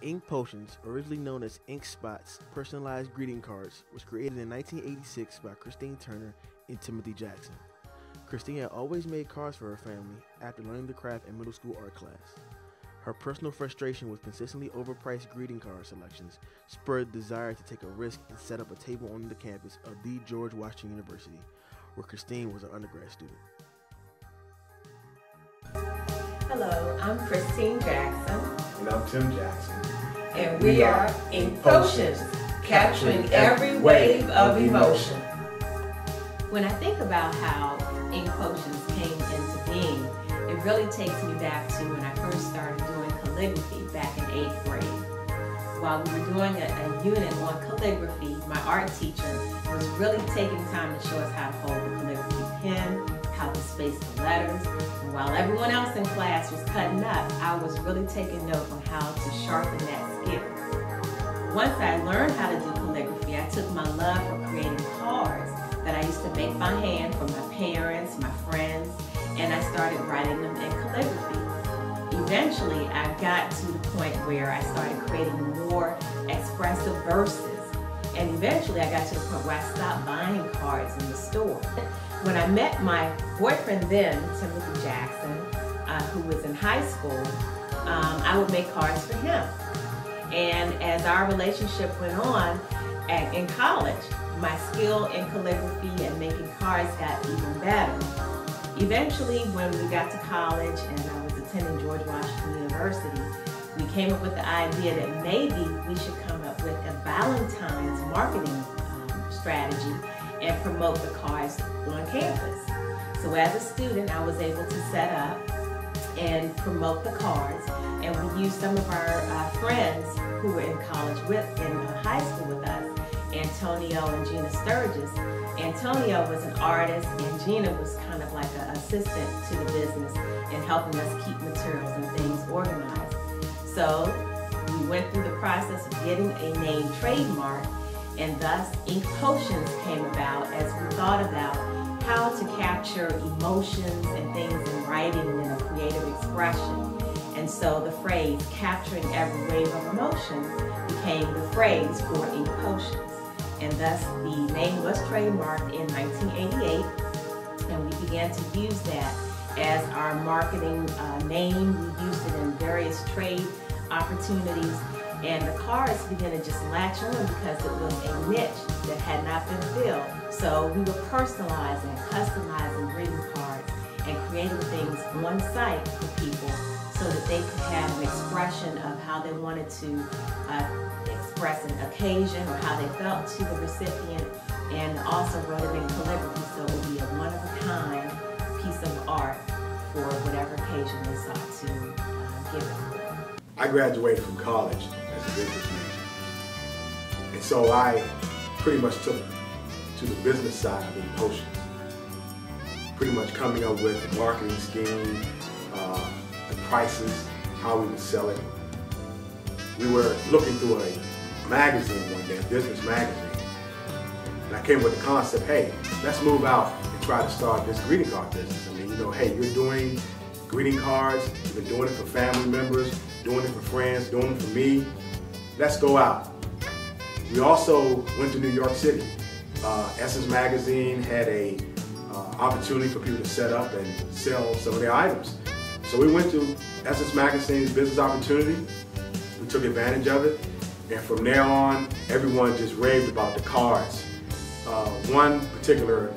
Inkpotions, originally known as Ink Spots, personalized greeting cards, was created in 1986 by Christine Turner and Timothy Jackson. Christine had always made cards for her family after learning the craft in middle school art class. Her personal frustration with consistently overpriced greeting card selections spurred the desire to take a risk and set up a table on the campus of the George Washington University, where Christine was an undergrad student. Hello, I'm Christine Jackson. And I'm Tim Jackson. And we are Inkpotions, capturing every wave of emotion. When I think about how Inkpotions came into being, it really takes me back to when I first started doing calligraphy back in 8th grade. While we were doing a unit on calligraphy, my art teacher was really taking time to show us how to hold the calligraphy pen, how to space the letters, and while everyone else in class was cutting up, I was really taking note on how to sharpen that skill. Once I learned how to do calligraphy, I took my love for creating cards that I used to make by hand for my parents, my friends, and I started writing them in calligraphy. Eventually, I got to the point where I started creating more expressive verses, and eventually I got to the point where I stopped buying cards in the store. When I met my boyfriend then, Timothy Jackson, who was in high school, I would make cards for him. And as our relationship went on in college, my skill in calligraphy and making cards got even better. Eventually, when we got to college and I was attending George Washington University, we came up with the idea that maybe we should come up with a Valentine's marketing strategy and promote the cards on campus. So as a student, I was able to set up and promote the cards, and we used some of our friends who were in college in high school with us, Antonio and Gina Sturgis. Antonio was an artist and Gina was kind of like an assistant to the business in helping us keep materials and things organized. So we went through the process of getting a name trademark, and thus Inkpotions came about as we thought about how to capture emotions and things in writing in a creative expression. And so the phrase, capturing every wave of emotion, became the phrase for Inkpotions. And thus the name was trademarked in 1988, and we began to use that as our marketing name. We used it in various trade opportunities, and the cards began to just latch on because it was a niche that had not been filled. So we were personalizing, customizing greeting cards, and creating things on site for people so that they could have an expression of how they wanted to express an occasion or how they felt to the recipient, and also wrote it in calligraphy so it would be a one-of-a-kind piece of art for whatever occasion they sought to give it for. I graduated from college as a business major, and so I pretty much took to the business side of Inkpotions, pretty much coming up with the marketing scheme, the prices, how we would sell it. We were looking through a magazine one day, a business magazine, and I came with the concept, hey, let's move out and try to start this greeting card business. I mean, you know, hey, you're doing greeting cards, you've been doing it for family members, doing it for friends, doing it for me. Let's go out. We also went to New York City. Essence Magazine had a opportunity for people to set up and sell some of their items. So we went to Essence Magazine's business opportunity. We took advantage of it, and from there on, everyone just raved about the cards. One particular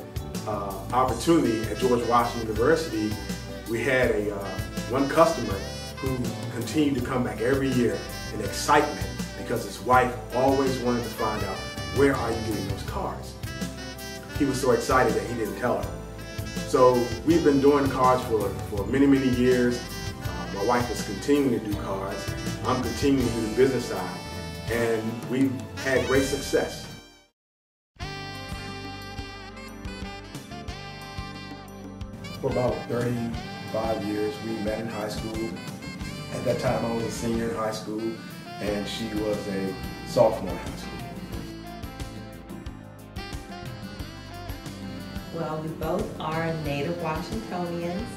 opportunity at George Washington University, we had one customer who continued to come back every year in excitement because his wife always wanted to find out, where are you getting those cards? He was so excited that he didn't tell her. So we've been doing cards for many, many years. My wife is continuing to do cards. I'm continuing to do the business side, and we've had great success. For about 35 years, we met in high school. At that time, I was a senior in high school, and she was a sophomore in high school. Well, we both are native Washingtonians,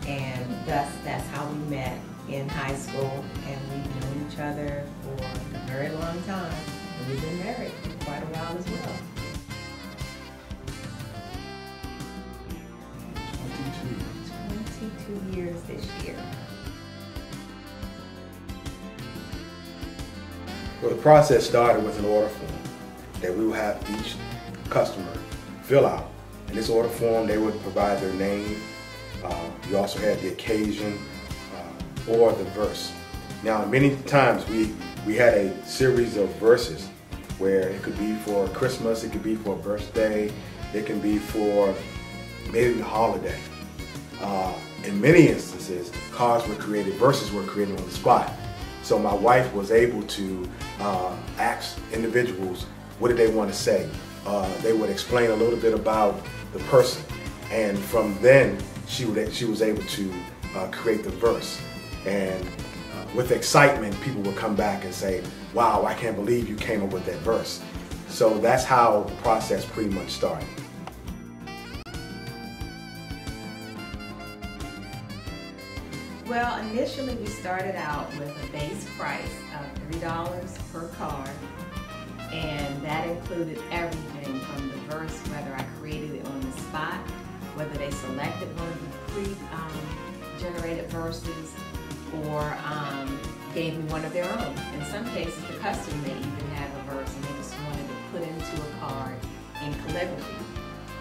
and thus that's how we met in high school, and we've known each other for very long time. And we've been married for quite a while as well. 22 years this year. Well, the process started with an order form that we would have each customer fill out. In this order form, they would provide their name. You also had the occasion or the verse. Now, many times we had a series of verses where it could be for Christmas, it could be for a birthday, it can be for maybe a holiday. In many instances, cards were created, verses were created on the spot. So my wife was able to ask individuals what did they want to say. They would explain a little bit about the person, and from then she was able to create the verse. And with excitement, people would come back and say, "Wow, I can't believe you came up with that verse." So that's how the process pretty much started. Well, initially we started out with a base price of $3 per card, and that included everything from the verse, whether I created it on the spot, whether they selected one of the pre-generated verses, or gave me one of their own. In some cases, the customer may even have a verse and they just wanted to put into a card in calligraphy.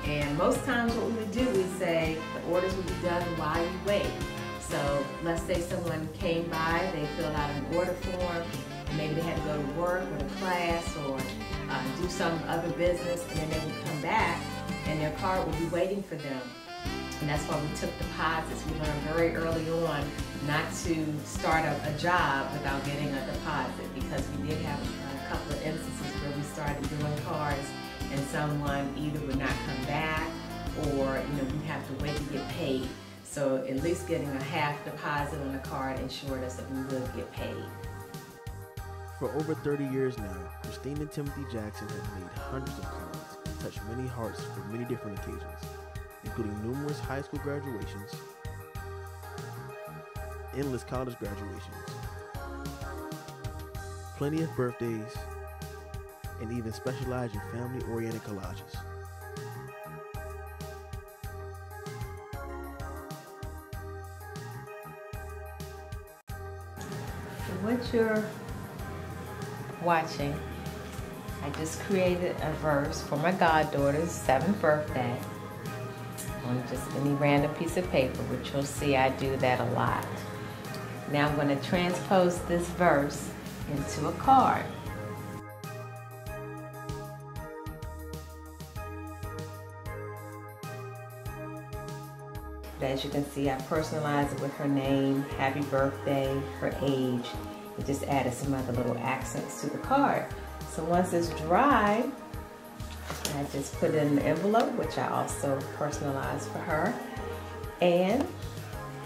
And most times what we would do, we say the orders would be done while you wait. So let's say someone came by, they filled out an order form, maybe they had to go to work or to class or do some other business, and then they would come back and their card would be waiting for them. And that's why we took deposits. We learned very early on not to start a job without getting a deposit, because we did have a couple of instances where we started doing cards and someone either would not come back or we'd have to wait to get paid. So at least getting a half deposit on the card ensured us that we would get paid. For over 30 years now, Christine and Timothy Jackson have made hundreds of cards and touched many hearts for many different occasions, including numerous high school graduations, endless college graduations, plenty of birthdays, and even specialize in family-oriented collages. What you're watching, I just created a verse for my goddaughter's 7th birthday on just any random piece of paper, which you'll see I do that a lot. Now I'm going to transpose this verse into a card. But as you can see, I personalized it with her name, happy birthday, her age, and just added some other little accents to the card. So once it's dry, I just put it in the envelope, which I also personalized for her, and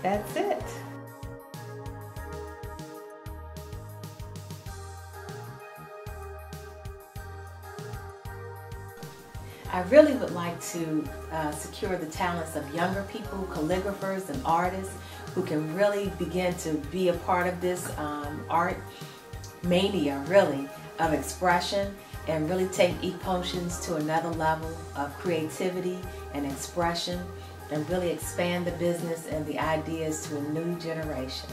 that's it. I really would like to secure the talents of younger people, calligraphers and artists who can really begin to be a part of this art mania, really, of expression, and really take Inkpotions to another level of creativity and expression, and really expand the business and the ideas to a new generation.